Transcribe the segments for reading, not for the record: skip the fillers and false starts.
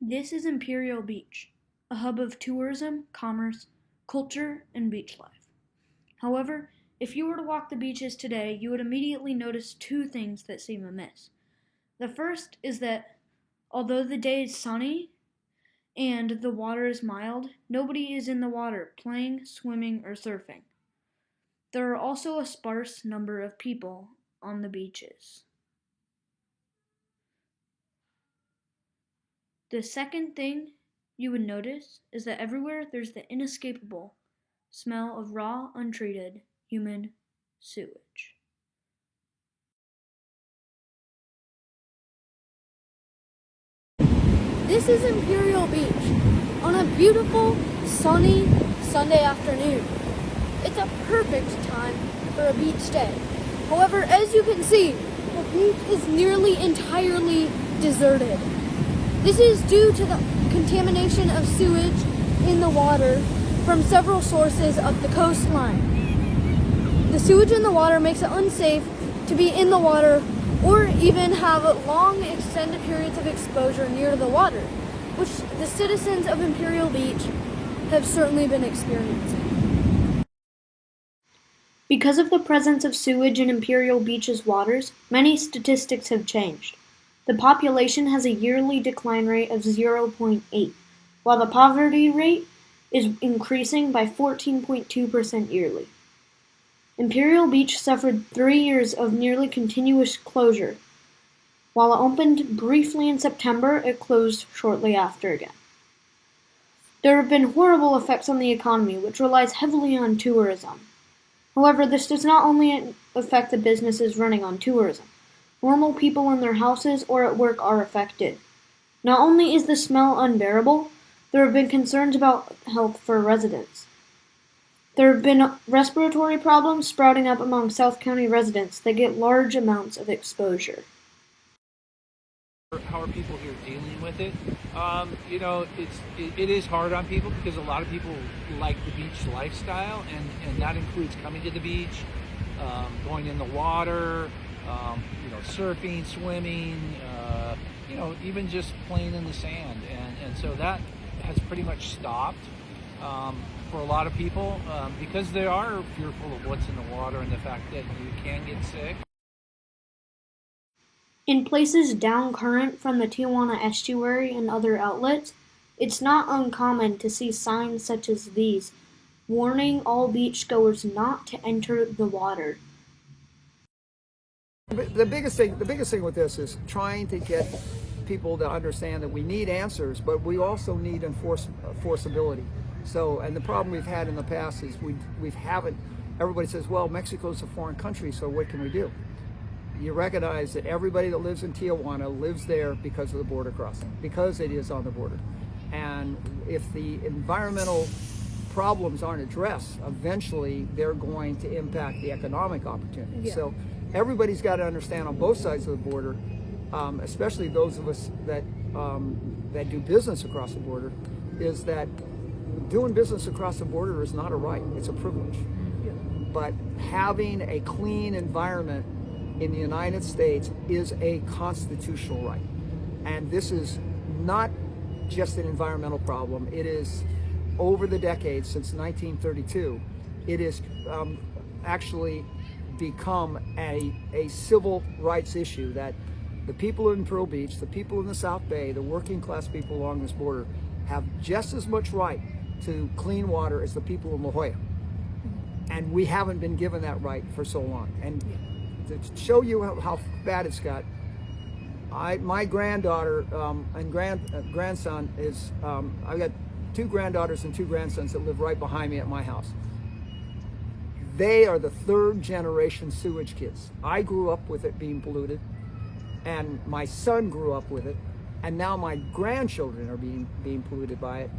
This is Imperial Beach, a hub of tourism, commerce, culture, and beach life. However, if you were to walk the beaches today, you would immediately notice two things that seem amiss. The first is that although the day is sunny and the water is mild, nobody is in the water playing, swimming, or surfing. There are also a sparse number of people on the beaches. The second thing you would notice is that everywhere there's the inescapable smell of raw, untreated human sewage. This is Imperial Beach on a beautiful, sunny Sunday afternoon. It's a perfect time for a beach day. However, as you can see, the beach is nearly entirely deserted. This is due to the contamination of sewage in the water from several sources of the coastline. The sewage in the water makes it unsafe to be in the water or even have long extended periods of exposure near the water, which the citizens of Imperial Beach have certainly been experiencing. Because of the presence of sewage in Imperial Beach's waters, many statistics have changed. The population has a yearly decline rate of 0.8, while the poverty rate is increasing by 14.2% yearly. Imperial Beach suffered 3 years of nearly continuous closure. While it opened briefly in September, it closed shortly after again. There have been horrible effects on the economy, which relies heavily on tourism. However, this does not only affect the businesses running on tourism. Normal people in their houses or at work are affected. Not only is the smell unbearable, there have been concerns about health for residents. There have been respiratory problems sprouting up among South County residents that get large amounts of exposure. How are people here dealing with it? It is hard on people because a lot of people like the beach lifestyle, and that includes coming to the beach, going in the water, surfing, swimming, even just playing in the sand. And so that has pretty much stopped for a lot of people because they are fearful of what's in the water and the fact that you can get sick. In places down current from the Tijuana estuary and other outlets, it's not uncommon to see signs such as these, warning all beachgoers not to enter the water. The biggest thing with this is trying to get people to understand that we need answers, but we also need enforceability. So, and the problem we've had in the past is we haven't. Everybody says, well, Mexico's a foreign country, so what can we do? You recognize that everybody that lives in Tijuana lives there because of the border crossing, because it is on the border. And if the environmental problems aren't addressed, eventually they're going to impact the economic opportunity. Yeah. So everybody's got to understand on both sides of the border, especially those of us that do business across the border, is that doing business across the border is not a right, it's a privilege. Yeah. But having a clean environment in the United States is a constitutional right. And this is not just an environmental problem. It is, over the decades since 1932, it has actually become a civil rights issue that the people in Pearl Beach, the people in the South Bay, the working class people along this border have just as much right to clean water as the people in La Jolla. And we haven't been given that right for so long. And to show you how bad it's got, my granddaughter and grandson is, I've got 2 granddaughters and 2 grandsons that live right behind me at my house. They are the 3rd generation sewage kids. I grew up with it being polluted, and my son grew up with it, and now my grandchildren are being polluted by it.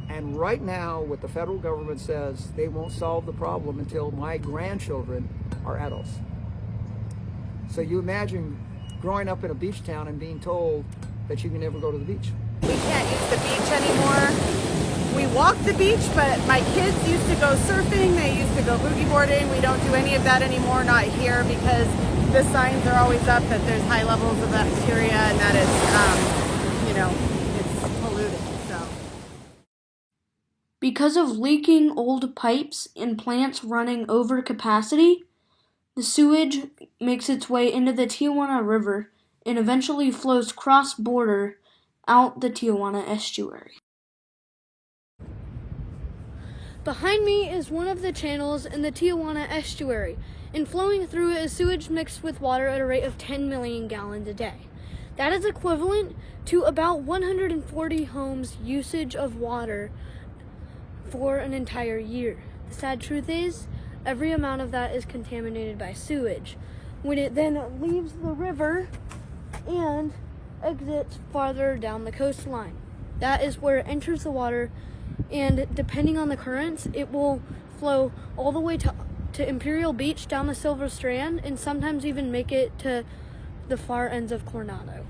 And right now, what the federal government says, they won't solve the problem until my grandchildren are adults. So you imagine growing up in a beach town and being told that you can never go to the beach. We can't use the beach anymore. We walk the beach, but my kids used to go surfing, they used to go boogie boarding. We don't do any of that anymore, not here, because the signs are always up that there's high levels of bacteria and that it's, it's polluting. So. Because of leaking old pipes and plants running over capacity, the sewage makes its way into the Tijuana River and eventually flows cross-border out the Tijuana estuary. Behind me is one of the channels in the Tijuana estuary, and flowing through it is sewage mixed with water at a rate of 10 million gallons a day. That is equivalent to about 140 homes' usage of water for an entire year. The sad truth is, every amount of that is contaminated by sewage, when it then leaves the river and exits farther down the coastline. That is where it enters the water, and depending on the currents, it will flow all the way to Imperial Beach, down the Silver Strand, and sometimes even make it to the far ends of Coronado.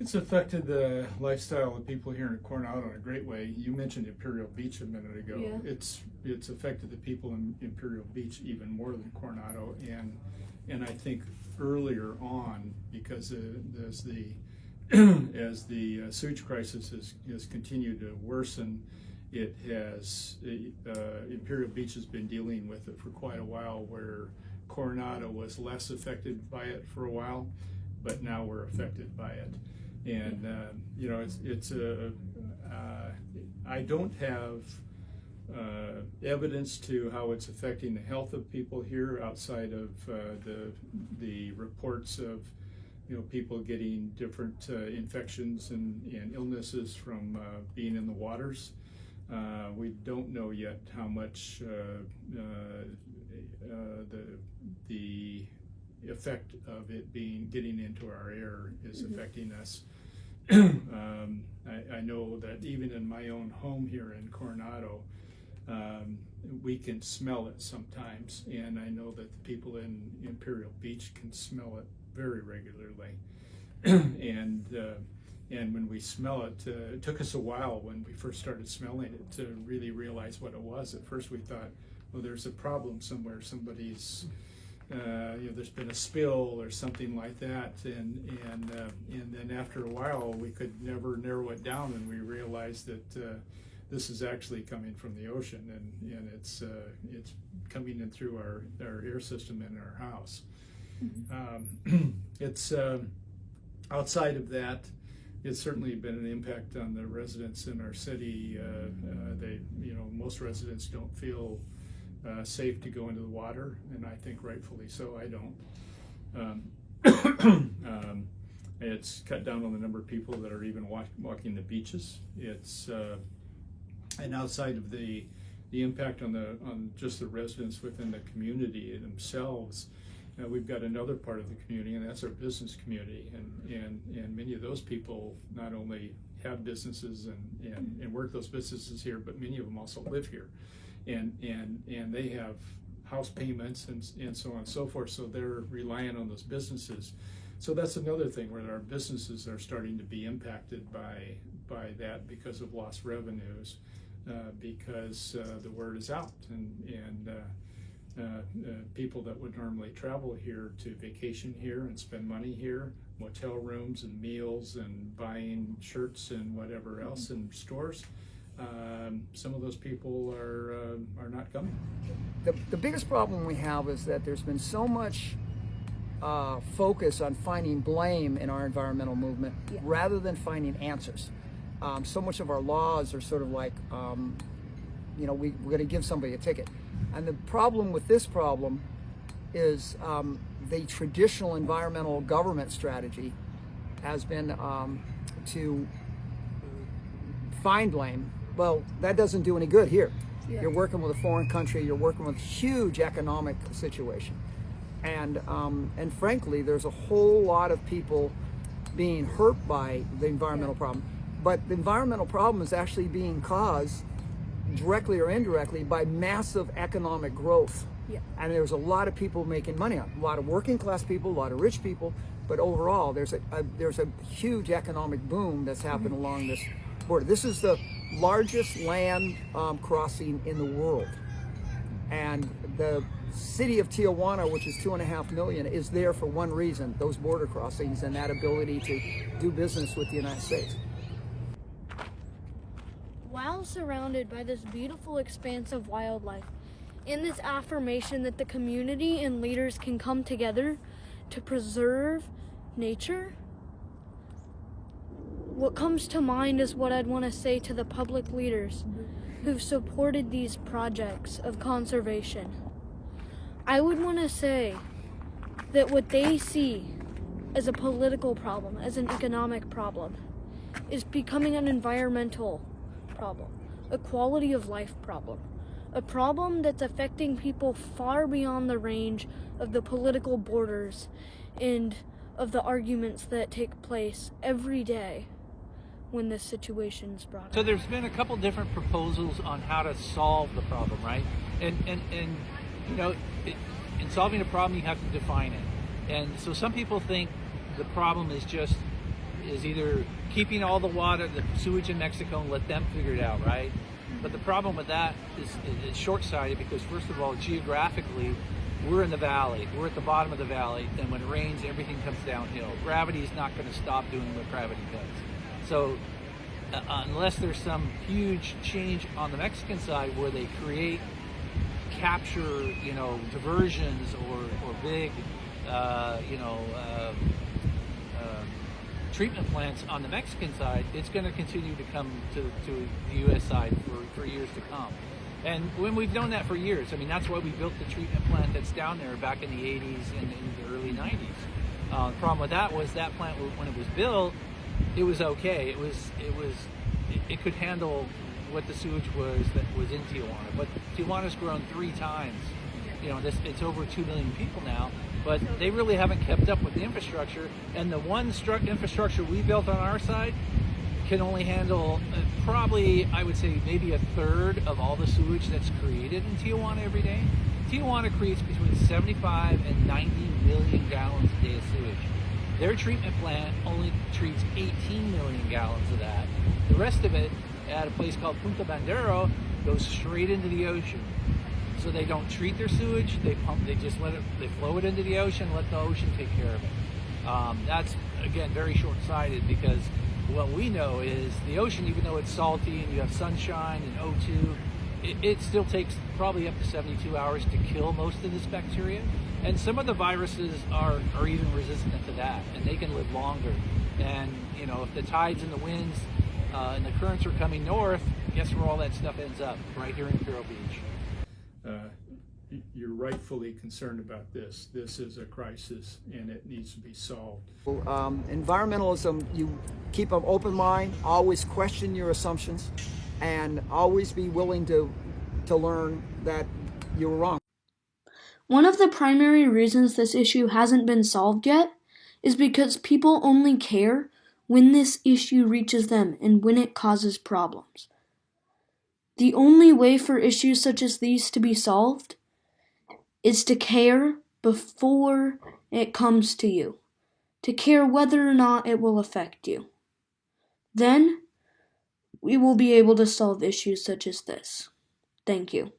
It's affected the lifestyle of people here in Coronado in a great way. You mentioned Imperial Beach a minute ago. Yeah. It's affected the people in Imperial Beach even more than Coronado, and I think earlier on, because as the sewage crisis has continued to worsen, it has Imperial Beach has been dealing with it for quite a while, where Coronado was less affected by it for a while, but now we're affected by it. And I don't have evidence to how it's affecting the health of people here outside of the reports of people getting different infections and illnesses from being in the waters. We don't know yet how much the effect of it getting into our air is affecting us. I know that even in my own home here in Coronado, we can smell it sometimes, and I know that the people in Imperial Beach can smell it very regularly. And when we smell it, it took us a while when we first started smelling it to really realize what it was. At first we thought, well, there's a problem somewhere, somebody's there's been a spill or something like that, and then after a while we could never narrow it down, and we realized that this is actually coming from the ocean, and it's coming in through our air system in our house. It's outside of that, it's certainly been an impact on the residents in our city. Most residents don't feel safe to go into the water, and I think rightfully so. I don't. It's cut down on the number of people that are even walking the beaches. It's and outside of the impact on just the residents within the community themselves, we've got another part of the community, and that's our business community, and many of those people not only have businesses and work those businesses here, but many of them also live here, and they have house payments and so on and so forth, so they're relying on those businesses. So that's another thing where our businesses are starting to be impacted by that because of lost revenues, because the word is out, and people that would normally travel here to vacation here and spend money here, motel rooms and meals and buying shirts and whatever else in stores, some of those people are not coming. The biggest problem we have is that there's been so much focus on finding blame in our environmental movement rather than finding answers. So much of our laws are sort of like, we're going to give somebody a ticket. And the problem with this problem is the traditional environmental government strategy has been to find blame. Well, that doesn't do any good here. Yeah. You're working with a foreign country, you're working with a huge economic situation. And frankly, there's a whole lot of people being hurt by the environmental problem. But the environmental problem is actually being caused directly or indirectly by massive economic growth. Yeah. And there's a lot of people making money on it. A lot of working class people, a lot of rich people, but overall there's a huge economic boom that's happened along this border. This is the largest land crossing in the world. And the city of Tijuana, which is 2.5 million, is there for one reason: those border crossings and that ability to do business with the United States. while surrounded by this beautiful expanse of wildlife, and this affirmation that the community and leaders can come together to preserve nature, what comes to mind is what I'd want to say to the public leaders who've supported these projects of conservation. I would want to say that what they see as a political problem, as an economic problem, is becoming an environmental problem, a quality of life problem, a problem that's affecting people far beyond the range of the political borders and of the arguments that take place every day when this situation's brought up. So there's been a couple different proposals on how to solve the problem, right? And you know, in solving a problem, you have to define it. And so some people think the problem is either keeping all the water, the sewage in Mexico, and let them figure it out, right? But the problem with that is short-sighted, because first of all, geographically, we're in the valley. We're at the bottom of the valley, and when it rains, everything comes downhill. Gravity is not going to stop doing what gravity does. So unless there's some huge change on the Mexican side where they capture, diversions or big, treatment plants on the Mexican side, it's going to continue to come to the U.S. side for years to come. And when we've known that for years, I mean, that's why we built the treatment plant that's down there back in the 80s and in the early 90s. The problem with that was that plant, when it was built, it was okay. It could handle what the sewage was that was in Tijuana. But Tijuana's grown 3 times. It's over 2 million people now, but they really haven't kept up with the infrastructure. And the one infrastructure we built on our side can only handle probably, I would say, maybe a third of all the sewage that's created in Tijuana every day. Tijuana creates between 75 and 90 million gallons a day of sewage. Their treatment plant only treats 18 million gallons of that. The rest of it, at a place called Punta Bandera, goes straight into the ocean. So they don't treat their sewage, they just they flow it into the ocean, let the ocean take care of it. That's, again, very short-sighted, because what we know is the ocean, even though it's salty and you have sunshine and O2, it still takes probably up to 72 hours to kill most of this bacteria. And some of the viruses are even resistant to that, and they can live longer. And, if the tides and the winds and the currents are coming north, guess where all that stuff ends up? Right here in Imperial Beach. You're rightfully concerned about this. This is a crisis, and it needs to be solved. Environmentalism, you keep an open mind, always question your assumptions, and always be willing to learn that you were wrong. One of the primary reasons this issue hasn't been solved yet is because people only care when this issue reaches them and when it causes problems. The only way for issues such as these to be solved is to care before it comes to you, to care whether or not it will affect you. Then we will be able to solve issues such as this. Thank you.